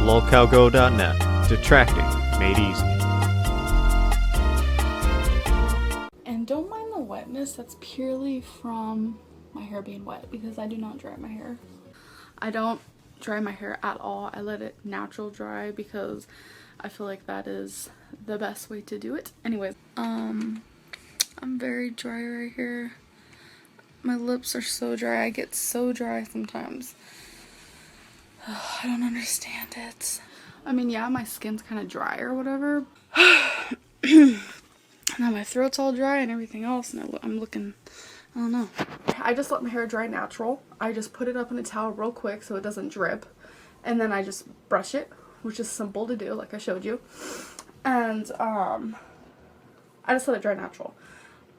lolcowgirl.net. Detracting made easy. And don't mind the wetness, that's purely from my hair being wet because I do not dry my hair. I don't dry my hair at all. I let it natural dry because I feel like that is the best way to do it. Anyways, I'm very dry right here. My lips are so dry. I get so dry sometimes. I don't understand it. I mean, yeah, my skin's kind of dry or whatever. Now my throat's all dry and everything else, and I'm looking, I don't know. I just let my hair dry natural. I just put it up in a towel real quick so it doesn't drip. And then I just brush it, which is simple to do, like I showed you. And I just let it dry natural.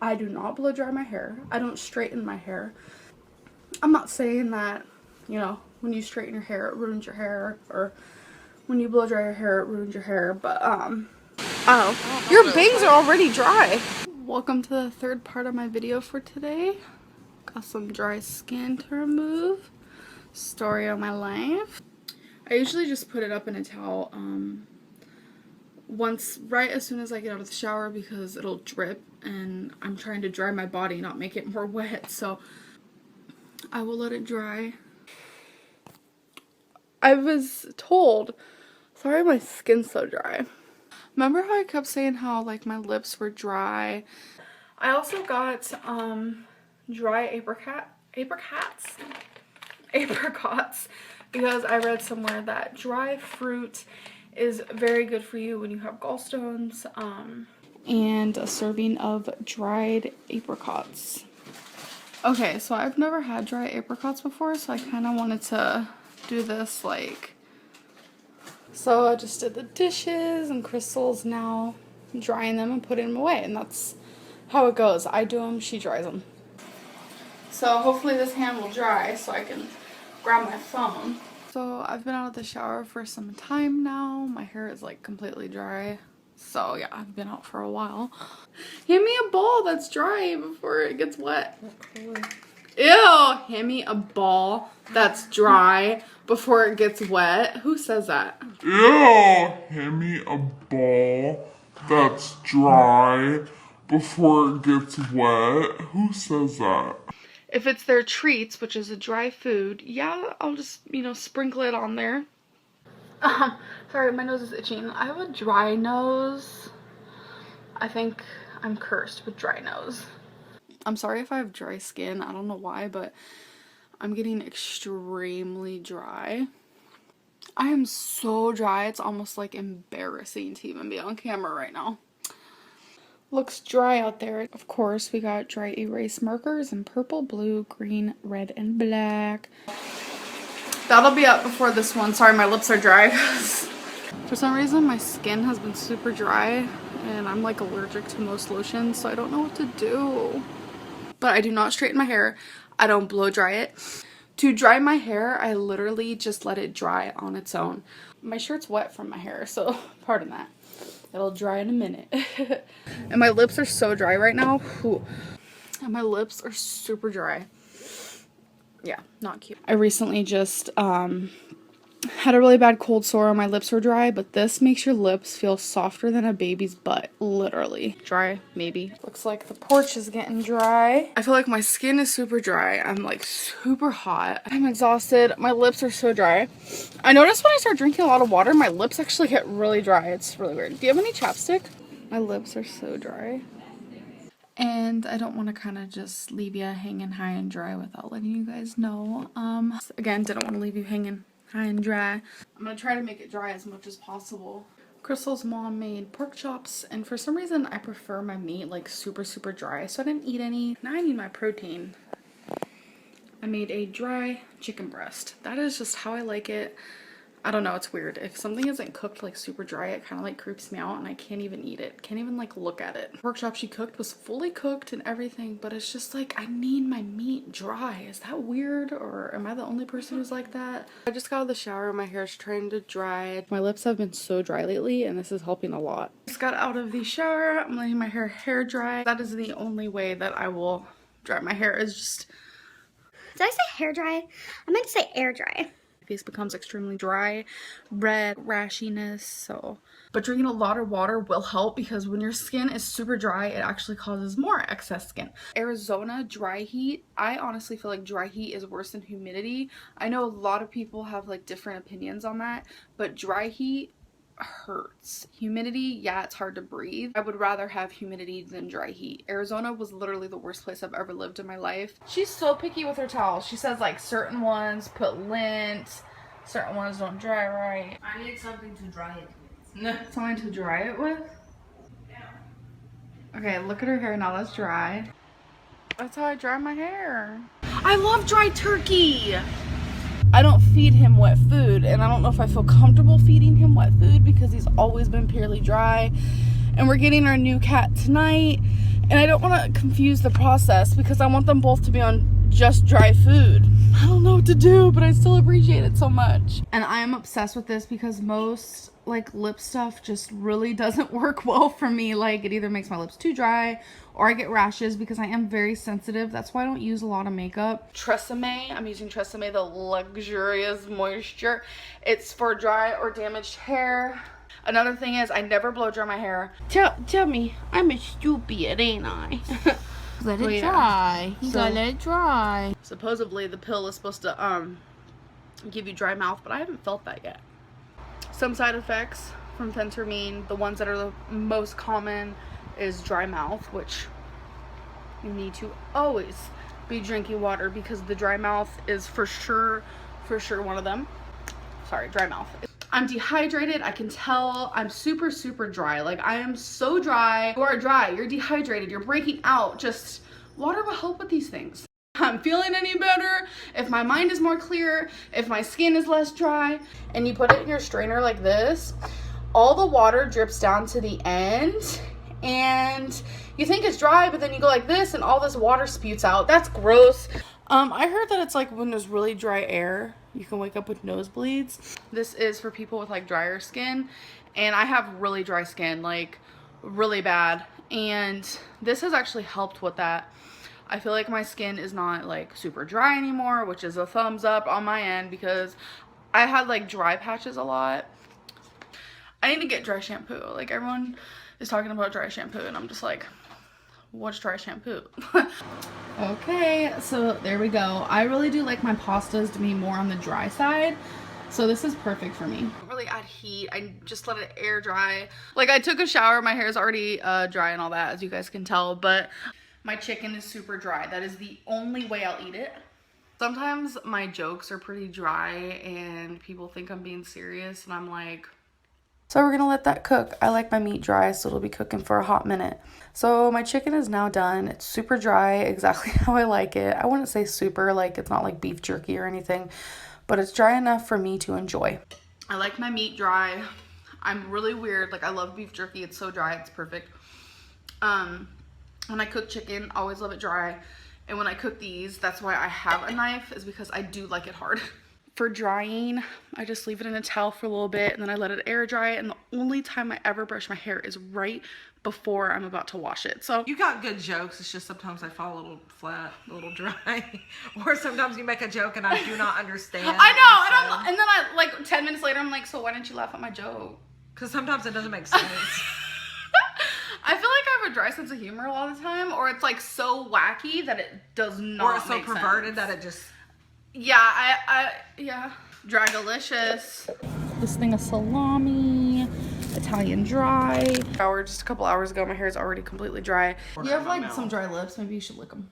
I do not blow dry my hair. I don't straighten my hair. I'm not saying that, you know, when you straighten your hair, it ruins your hair, or when you blow dry your hair, it ruins your hair, but, oh, your bangs are already dry. Welcome to the third part of my video for today. Got some dry skin to remove. Story of my life. I usually just put it up in a towel, right as soon as I get out of the shower because it'll drip and I'm trying to dry my body, not make it more wet, so I will let it dry. I was told, sorry my skin's so dry. Remember how I kept saying how like my lips were dry? I also got dry apricots because I read somewhere that dry fruit is very good for you when you have gallstones, and a serving of dried apricots. Okay, so I've never had dry apricots before, so I kind of wanted to do this like, so I just did the dishes and Crystal's now drying them and putting them away, and that's how it goes. I do them, she dries them. So hopefully this hand will dry so I can grab my phone. So I've been out of the shower for some time now. My hair is like completely dry. So yeah, I've been out for a while. Hand me a ball that's dry before it gets wet. Ew, hand me a ball that's dry before it gets wet. Who says that? Ew, hand me a ball that's dry before it gets wet. Who says that? If it's their treats, which is a dry food, yeah, I'll just, you know, sprinkle it on there. Sorry, my nose is itching. I have a dry nose. I think I'm cursed with dry nose. I'm sorry if I have dry skin. I don't know why, but I'm getting extremely dry. I am so dry, it's almost like embarrassing to even be on camera right now. Looks dry out there. Of course, we got dry erase markers in purple, blue, green, red, and black. That'll be up before this one. Sorry, my lips are dry. For some reason, my skin has been super dry, and I'm like allergic to most lotions, so I don't know what to do. But I do not straighten my hair. I don't blow dry it. To dry my hair, I literally just let it dry on its own. My shirt's wet from my hair, so pardon that. It'll dry in a minute. And my lips are so dry right now. Ooh. And my lips are super dry. Yeah, not cute. I recently just had a really bad cold sore and my lips were dry, but this makes your lips feel softer than a baby's butt. Literally. Dry, maybe. Looks like the porch is getting dry. I feel like my skin is super dry. I'm like super hot. I'm exhausted. My lips are so dry. I noticed when I start drinking a lot of water, my lips actually get really dry. It's really weird. Do you have any chapstick? My lips are so dry. And I don't want to kind of just leave you hanging high and dry without letting you guys know. Again, didn't want to leave you hanging high and dry. I'm going to try to make it dry as much as possible. Crystal's mom made pork chops, and for some reason I prefer my meat like super dry, so I didn't eat any. Now I need my protein. I made a dry chicken breast. That is just how I like it. I don't know, it's weird. If something isn't cooked like super dry, it kind of like creeps me out and I can't even eat it. Can't even like look at it. Pork chop she cooked was fully cooked and everything, but it's just like I need my meat dry. Is that weird, or am I the only person who's like that? I just got out of the shower, my hair's trying to dry. My lips have been so dry lately and this is helping a lot. Just got out of the shower. I'm letting my hair dry. That is the only way that I will dry my hair, is just... Did I say hair dry? I meant to say air dry. face becomes extremely dry, red, rashiness, so. But drinking a lot of water will help because when your skin is super dry, it actually causes more excess skin. Arizona dry heat, I honestly feel like dry heat is worse than humidity. I know a lot of people have like different opinions on that, but dry heat hurts. Humidity, yeah, it's hard to breathe. I would rather have humidity than dry heat. Arizona was literally the worst place I've ever lived in my life. She's so picky with her towels. She says like certain ones put lint, certain ones don't dry right. I need something to dry it with. No. Something to dry it with? Yeah. Okay, look at her hair now. That's dry. That's how I dry my hair. I love dry turkey. I don't feed him wet food, and I don't know if I feel comfortable feeding him wet food because he's always been purely dry. And we're getting our new cat tonight, and I don't want to confuse the process because I want them both to be on just dry food. I don't know what to do, but I still appreciate it so much. And I am obsessed with this because most like lip stuff just really doesn't work well for me. Like it either makes my lips too dry or I get rashes because I am very sensitive. That's why I don't use a lot of makeup. Tresemme, I'm using Tresemme, the luxurious moisture. It's for dry or damaged hair. Another thing is I never blow dry my hair. Tell me, I'm a stupid, ain't I? Let it dry. You gotta let it dry. Supposedly the pill is supposed to give you dry mouth, but I haven't felt that yet. Some side effects from phentermine, the ones that are the most common is dry mouth, which you need to always be drinking water because the dry mouth is for sure one of them. Sorry, dry mouth. I'm dehydrated. I can tell I'm super dry. Like I am so dry. You are dry. You're dehydrated. You're breaking out. Just water will help with these things. I'm feeling any better, if my mind is more clear, if my skin is less dry, and you put it in your strainer like this, all the water drips down to the end, and you think it's dry, but then you go like this, and all this water spewts out. That's gross. I heard that it's like when there's really dry air, you can wake up with nosebleeds. This is for people with like drier skin, and I have really dry skin, like really bad, and this has actually helped with that. I feel like my skin is not like super dry anymore, which is a thumbs up on my end because I had like dry patches a lot. I need to get dry shampoo. Like everyone is talking about dry shampoo and I'm just like, what's dry shampoo? Okay, so there we go. I really do like my pastas to be more on the dry side. So this is perfect for me. I don't really add heat. I just let it air dry. Like I took a shower, my hair is already dry and all that, as you guys can tell, but my chicken is super dry. That is the only way I'll eat it. Sometimes my jokes are pretty dry and people think I'm being serious and I'm like, so we're gonna let that cook. I like my meat dry, so it'll be cooking for a hot minute. So my chicken is now done. It's super dry, exactly how I like it. I wouldn't say super, like it's not like beef jerky or anything, but it's dry enough for me to enjoy. I like my meat dry. I'm really weird. Like I love beef jerky. It's so dry, it's perfect. When I cook chicken, I always love it dry. And when I cook these, that's why I have a knife, is because I do like it hard. For drying, I just leave it in a towel for a little bit and then I let it air dry. And the only time I ever brush my hair is right before I'm about to wash it. So you got good jokes. It's just sometimes I fall a little flat, a little dry. Or sometimes you make a joke and I do not understand. I know, and then I like 10 minutes later, I'm like, so why didn't you laugh at my joke? Because sometimes it doesn't make sense. I feel like I have a dry sense of humor a lot of the time, or it's like so wacky that it does not Or it's so make perverted sense. that it just... Yeah, yeah. Dry delicious. This thing of salami, Italian dry. Just a couple hours ago, my hair is already completely dry. You have like some dry lips, maybe you should lick them.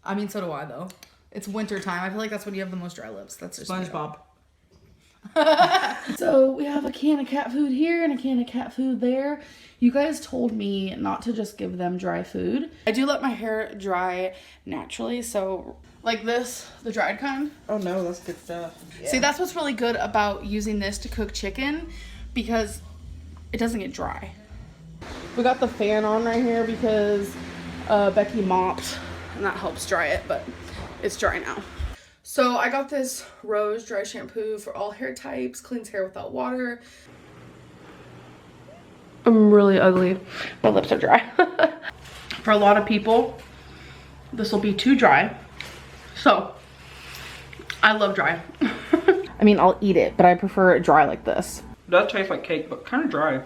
I mean, so do I though. It's winter time. I feel like that's when you have the most dry lips. That's just SpongeBob. So we have a can of cat food here and a can of cat food there. You guys told me not to just give them dry food. I do let my hair dry naturally, so like this, the dried kind. Oh no, that's good stuff. Yeah. See, that's what's really good about using this to cook chicken, because it doesn't get dry. We got the fan on right here because Becky mopped and that helps dry it, but it's dry now. So I got this Rose dry shampoo for all hair types, cleans hair without water. I'm really ugly. My lips are dry. For a lot of people, this will be too dry. So I love dry. I mean, I'll eat it, but I prefer it dry like this. It does taste like cake, but kind of dry.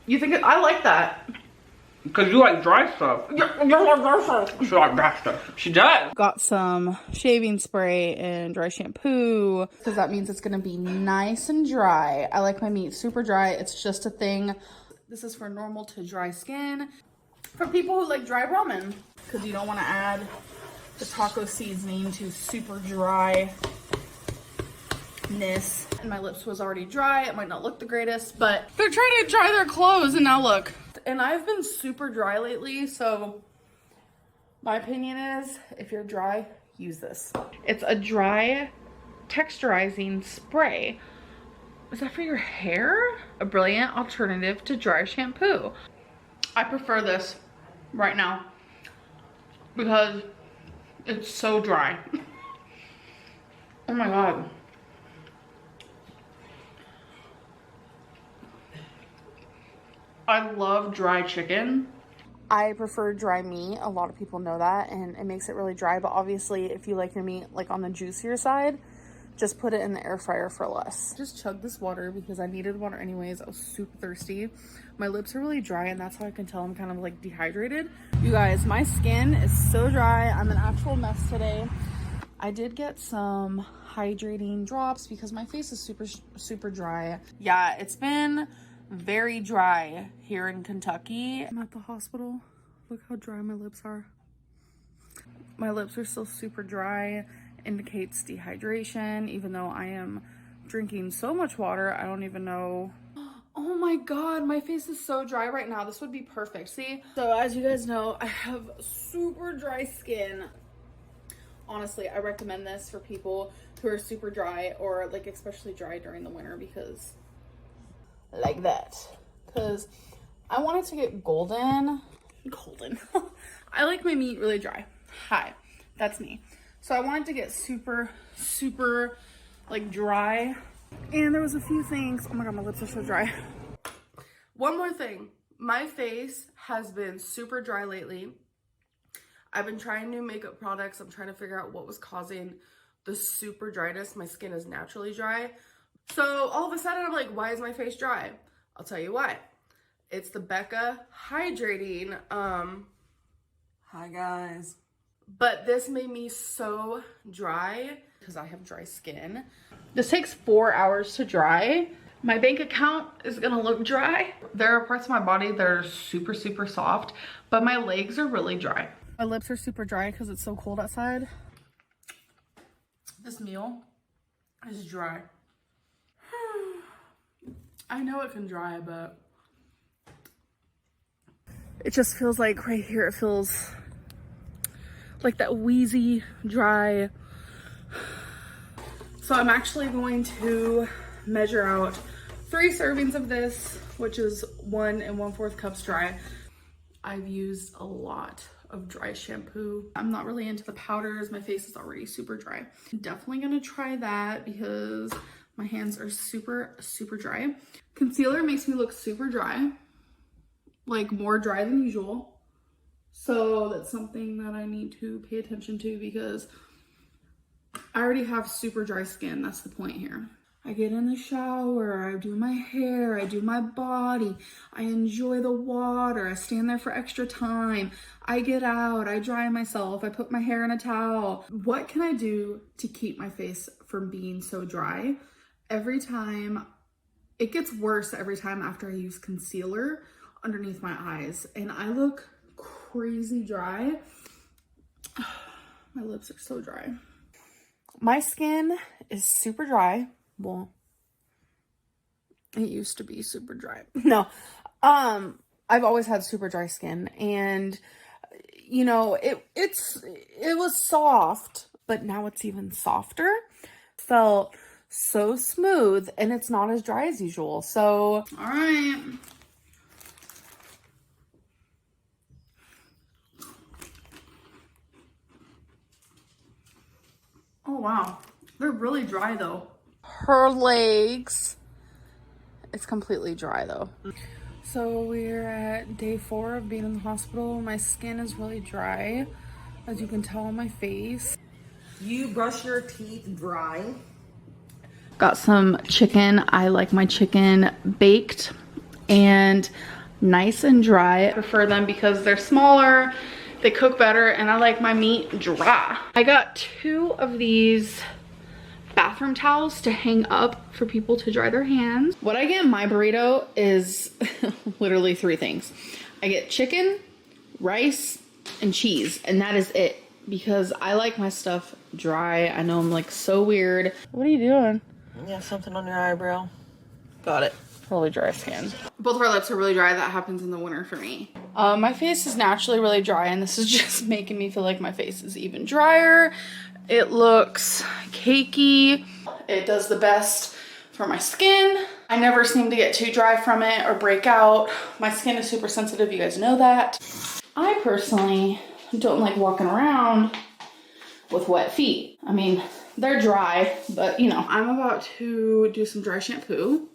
You think I like that? Because you like dry stuff. She like dry stuff. She does. Got some shaving spray and dry shampoo because that means it's gonna be nice and dry. I like my meat super dry. It's just a thing. This is for normal to dry skin. For people who like dry ramen, because you don't want to add the taco seasoning to super dryness. And my lips was already dry. It might not look the greatest, but they're trying to dry their clothes and now look. And I've been super dry lately, so my opinion is if you're dry, use this. It's a dry texturizing spray. Is that for your hair? A brilliant alternative to dry shampoo. I prefer this right now because it's so dry. Oh my God. I love dry chicken. I prefer dry meat. A lot of people know that, and it makes it really dry. But obviously, if you like your meat like on the juicier side, just put it in the air fryer for less. Just chug this water because I needed water anyways. I was super thirsty. My lips are really dry, and that's how I can tell I'm kind of like dehydrated. You guys, my skin is so dry. I'm an actual mess today. I did get some hydrating drops because my face is super dry. Yeah, it's been very dry here in Kentucky. I'm at the hospital. Look how dry my lips are. My lips are still super dry. Indicates dehydration, even though I am drinking so much water. I don't even know. Oh my God, my face is so dry right now. This would be perfect. See? So as you guys know, I have super dry skin. Honestly, I recommend this for people who are super dry or like especially dry during the winter because like that. Because I want it to get golden. I like my meat really dry. Hi, that's me. So I wanted to get super like dry. And there was a few things. Oh my God, my lips are so dry. One more thing. My face has been super dry lately. I've been trying new makeup products. I'm trying to figure out what was causing the super dryness. My skin is naturally dry. So all of a sudden I'm like, why is my face dry? I'll tell you why. It's the Becca hydrating. Hi guys. But this made me so dry because I have dry skin. This takes 4 hours to dry. My bank account is gonna look dry. There are parts of my body that are super soft, but my legs are really dry. My lips are super dry because it's so cold outside. This meal is dry. I know it can dry, but it just feels like right here, it feels like that wheezy, dry. So I'm actually going to measure out 3 servings of this, which is 1 1/4 cups dry. I've used a lot of dry shampoo. I'm not really into the powders. My face is already super dry. I'm definitely gonna try that because my hands are super dry. Concealer makes me look super dry, like more dry than usual. So that's something that I need to pay attention to because I already have super dry skin. That's the point here. I get in the shower, I do my hair, I do my body, I enjoy the water, I stand there for extra time, I get out, I dry myself, I put my hair in a towel. What can I do to keep my face from being so dry? Every time, it gets worse every time after I use concealer underneath my eyes and I look crazy dry. My lips are so dry. My skin is super dry. Well, it used to be super dry. No, I've always had super dry skin and you know, it was soft, but now it's even softer. Felt so smooth and it's not as dry as usual. So, all right. Oh, wow. They're really dry though. Her legs, it's completely dry though. So we're at day 4 of being in the hospital. My skin is really dry, as you can tell on my face. You brush your teeth dry? Got some chicken. I like my chicken baked and nice and dry. I prefer them because they're smaller, they cook better, and I like my meat dry. I got 2 of these bathroom towels to hang up for people to dry their hands. What I get in my burrito is literally 3 things. I get chicken, rice, and cheese, and that is it, because I like my stuff dry. I know I'm like so weird. What are you doing? Yeah, something on your eyebrow. Got it. Probably dry skin. Both of our lips are really dry. That happens in the winter for me. My face is naturally really dry, and this is just making me feel like my face is even drier. It looks cakey. It does the best for my skin. I never seem to get too dry from it or break out. My skin is super sensitive, you guys know that. I personally don't like walking around with wet feet. I mean, they're dry, but you know. I'm about to do some dry shampoo.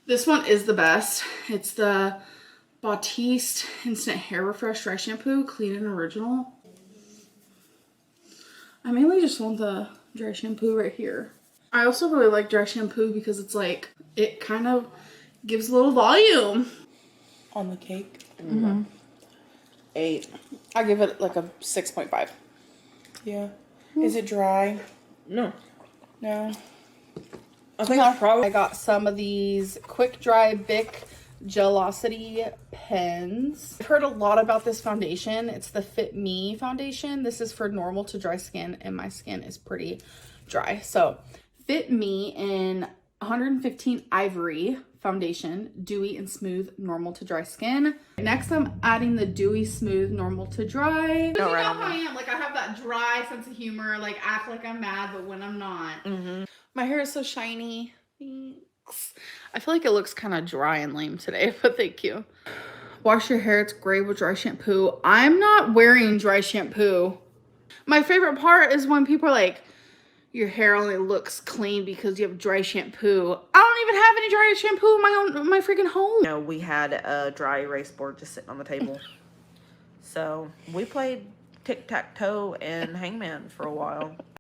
This one is the best. It's the Batiste Instant Hair Refresh Dry Shampoo, clean and original. I mainly just want the dry shampoo right here. I also really like dry shampoo because it's like, it kind of gives a little volume. On the cake? 8. I give it like a 6.5. Yeah. Is it dry? No. No. I think it's probably. I got some of these quick dry Bic Gelosity pens. I've heard a lot about this foundation. It's the Fit Me foundation. This is for normal to dry skin, and my skin is pretty dry. So Fit Me in 115 Ivory foundation, dewy and smooth, normal to dry skin. Next, I'm adding the dewy, smooth, normal to dry. You know how I am. Like, I have that dry sense of humor, like act like I'm mad, but when I'm not. My hair is so shiny. Thanks. I feel like it looks kind of dry and lame today, but thank you. Wash your hair. It's great with dry shampoo. I'm not wearing dry shampoo. My favorite part is when people are like, your hair only looks clean because you have dry shampoo. I don't even have any dry shampoo in my freaking home. You know, we had a dry erase board just sitting on the table. So we played tic-tac-toe and hangman for a while.